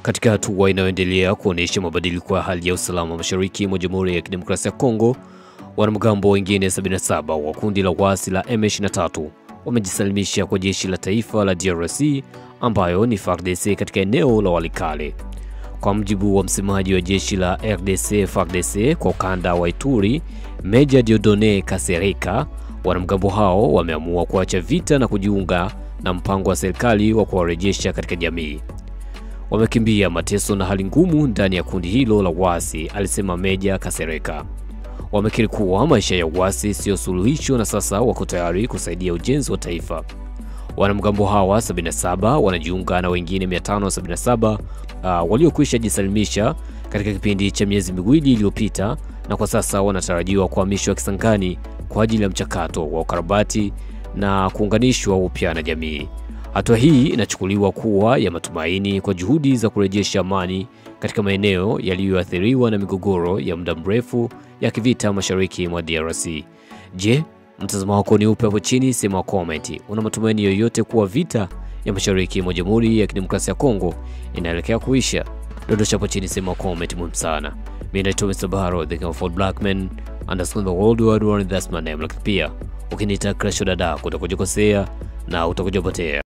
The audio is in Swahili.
Katika hatua inayoendelea kuonesha mabadiliko ya hali ya usalama mashariki mwa Jamhuri ya Kidemokrasia ya Kongo, wanamgambo wengine 77 wa kundi la waasi la M23 wamejisalimisha kwa jeshi la taifa la DRC ambayo ni FARDC katika eneo la Walikale. Kwa mjibu wa msemaji wa jeshi la RDC FARDC kwa ukanda wa Ituri, Meja Dieudonné Kasereka, wanamgambo hao wameamua kuacha vita na kujiunga na mpango wa serikali wa kuwarejesha katika jamii. Wamekimbia mateso na hali ngumu ndani ya kundi hilo la waasi, alisema Meja Kasereka. Wamekiri kuwa maisha ya waasi sio suluhisho na sasa wako tayari kusaidia ujenzi wa taifa. Wanamgambo hawa 77 wanajiunga na wengine 577 waliokwisha jisalimisha katika kipindi cha miezi miwili iliyopita, na kwa sasa wanatarajiwa kuhamishwa Kisangani kwa ajili ya mchakato wa ukarabati na kuunganishwa upya na jamii. Hatua hii inachukuliwa kuwa ya matumaini kwa juhudi za kurejesha amani katika maeneo yaliyoathiriwa na migogoro ya muda mrefu ya kivita mashariki mwa DRC. Je, mtazamo wako ni upi hapo chini? Sema comment. Una matumaini yoyote kuwa vita ya mashariki mwa Jamhuri ya Kidemokrasia ya Kongo inaelekea kuisha? Dondosha hapo chini, sema comment muhimu sana. Mimi naitwa Mr. Baharo, the King of Blackman, understand the world wide world, that's my name. Lakini pia ukiniita Crash Dada, utakujikosea na utakujopotea.